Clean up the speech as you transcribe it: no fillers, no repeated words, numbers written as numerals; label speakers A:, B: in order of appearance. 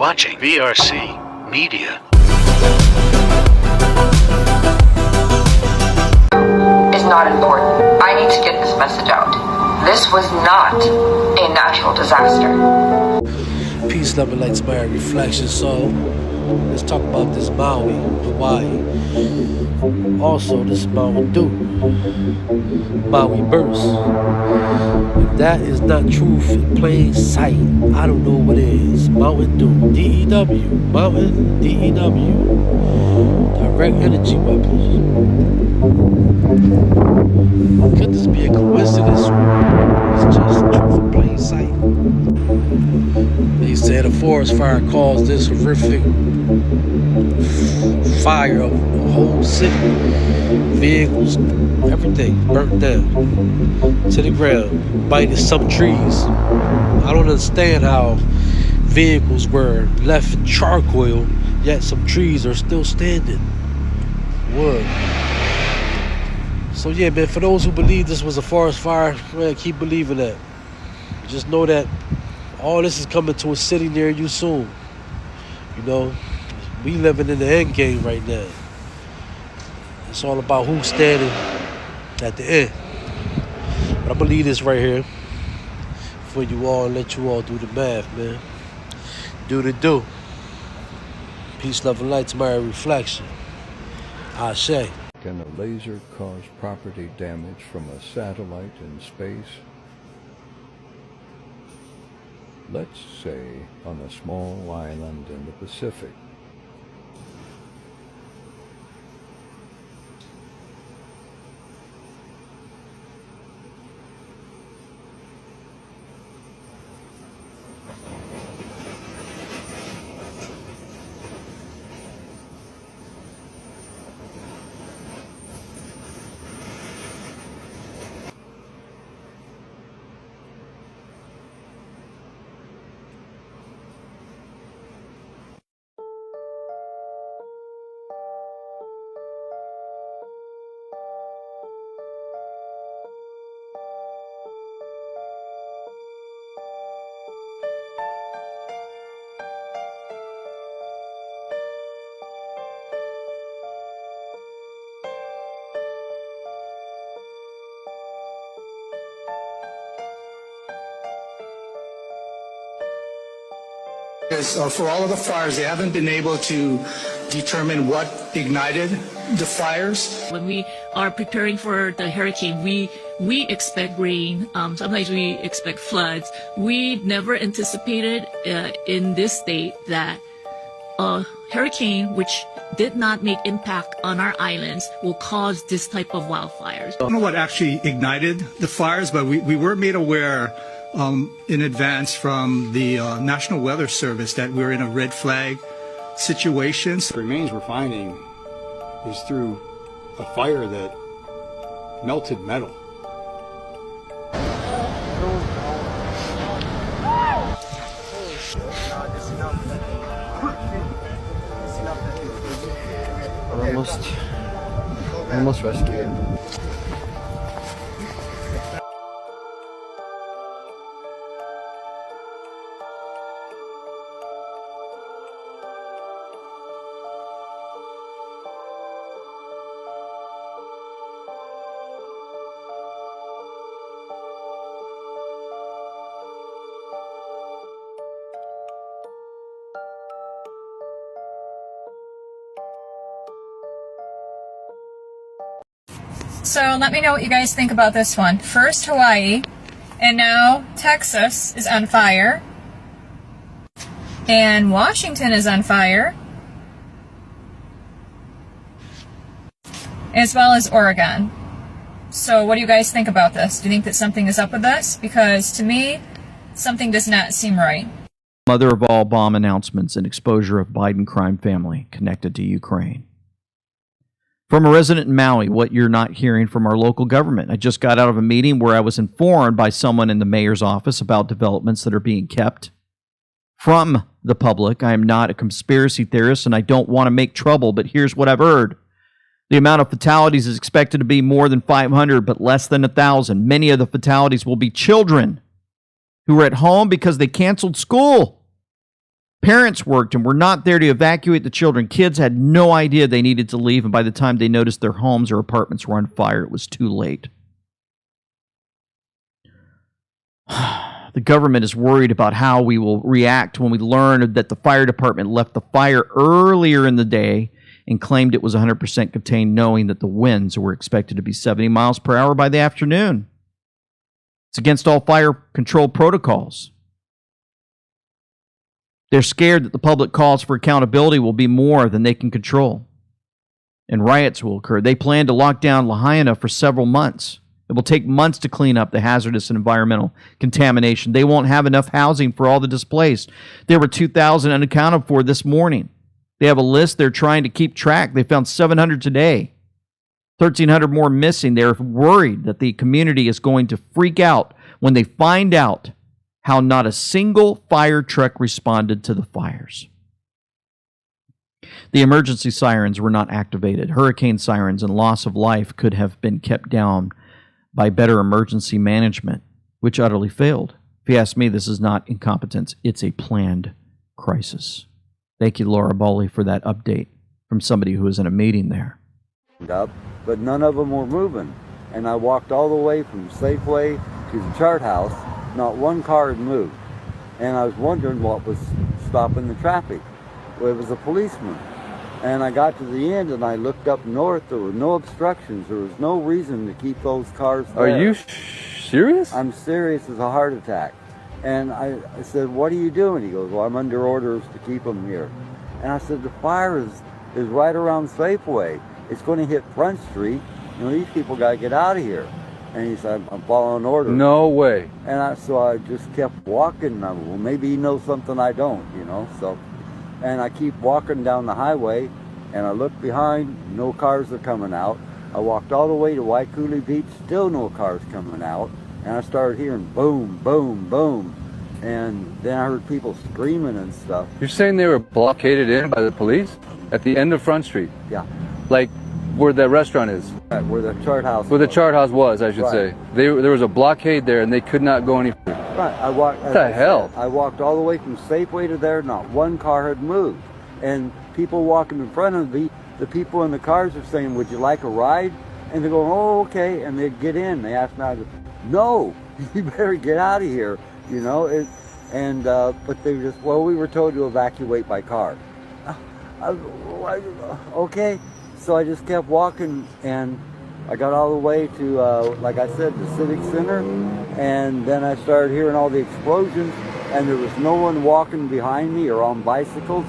A: watching VRC Media.
B: Is not important. I need to get this message out. This was not a natural disaster.
C: Peace, love, and light, inspired reflection. So, let's talk about this Maui, Hawaii. Also, this Maui do. Maui burst. If that is not truth in plain sight, I don't know what is. Mountain Dew, D-E-W, Mountain, D-E-W. Direct energy weapons. Could this be a coincidence? It's just truth in plain sight. They said a forest fire caused this horrific fire of a whole city. Vehicles, everything burnt down to the ground. Biting some trees. I don't understand how vehicles were left in charcoal, yet some trees are still standing. Wood. So yeah, man, for those who believe this was a forest fire, man, keep believing that. Just know that all this is coming to a city near you soon. You know, we living in the end game right now. It's all about who's standing at the end. But I'm gonna leave this right here for you all and let you all do the math, man. Do the do. Peace, love, and light to my reflection. Ashe.
D: Can a laser cause property damage from a satellite in space? Let's say on a small island in the Pacific.
E: For all of the fires, they haven't been able to determine what ignited the fires.
F: When we are preparing for the hurricane, we expect rain. Sometimes we expect floods. We never anticipated in this state that a hurricane, which did not make impact on our islands, will cause this type of wildfires.
E: I don't know what actually ignited the fires, but we were made aware in advance from the National Weather Service that we're in a red flag situation.
G: The remains we're finding is through a fire that melted metal. We're almost rescued.
H: So let me know what you guys think about this one. First Hawaii, and now Texas is on fire. And Washington is on fire. As well as Oregon. So what do you guys think about this? Do you think that something is up with this? Because to me, something does not seem right.
I: Mother of all bomb announcements and exposure of Biden crime family connected to Ukraine. From a resident in Maui, what you're not hearing from our local government. I just got out of a meeting where I was informed by someone in the mayor's office about developments that are being kept from the public. I am not a conspiracy theorist and I don't want to make trouble, but here's what I've heard. The amount of fatalities is expected to be more than 500, but less than 1,000. Many of the fatalities will be children who are at home because they canceled school. Parents worked and were not there to evacuate the children. Kids had no idea they needed to leave, and by the time they noticed their homes or apartments were on fire, it was too late. The government is worried about how we will react when we learn that the fire department left the fire earlier in the day and claimed it was 100% contained, knowing that the winds were expected to be 70 miles per hour by the afternoon. It's against all fire control protocols. They're scared that the public calls for accountability will be more than they can control, and riots will occur. They plan to lock down Lahaina for several months. It will take months to clean up the hazardous and environmental contamination. They won't have enough housing for all the displaced. There were 2,000 unaccounted for this morning. They have a list they're trying to keep track. They found 700 today, 1,300 more missing. They're worried that the community is going to freak out when they find out how not a single fire truck responded to the fires. The emergency sirens were not activated. Hurricane sirens and loss of life could have been kept down by better emergency management, which utterly failed. If you ask me, this is not incompetence. It's a planned crisis. Thank you, Laura Bowley, for that update from somebody who was in a meeting there.
J: But none of them were moving. And I walked all the way from Safeway to the chart house. Not one car had moved. And I was wondering what was stopping the traffic. Well, it was a policeman. And I got to the end and I looked up north. There were no obstructions. There was no reason to keep those cars there.
K: Are you serious?
J: I'm serious as a heart attack. And I said, what are you doing? He goes, well, I'm under orders to keep them here. And I said, the fire is right around Safeway. It's going to hit Front Street. You know, these people got to get out of here. And he said, I'm following orders.
K: No way.
J: And so I just kept walking. And I, well, maybe he knows something I don't, you know. So, and I keep walking down the highway, and I look behind, no cars are coming out. I walked all the way to Waikuli Beach, still no cars coming out. And I started hearing boom, boom, boom. And then I heard people screaming and stuff.
K: You're saying they were blockaded in by the police at the end of Front Street?
J: Yeah.
K: Like where the restaurant is?
J: Where the chart house
K: Where the chart house was, I should
J: Right.
K: say. There was a blockade there and they could not go any further.
J: Right. I walked.
K: What the hell?
J: I walked all the way from Safeway to there. Not one car had moved. And people walking in front of me, the people in the cars are saying, would you like a ride? And they go, oh, okay. And they get in. They ask me, I go, no, you better get out of here. You know, but they were just, well, we were told to evacuate by car. Okay. So I just kept walking, and I got all the way to, like I said, the Civic Center, and then I started hearing all the explosions, and there was no one walking behind me or on bicycles.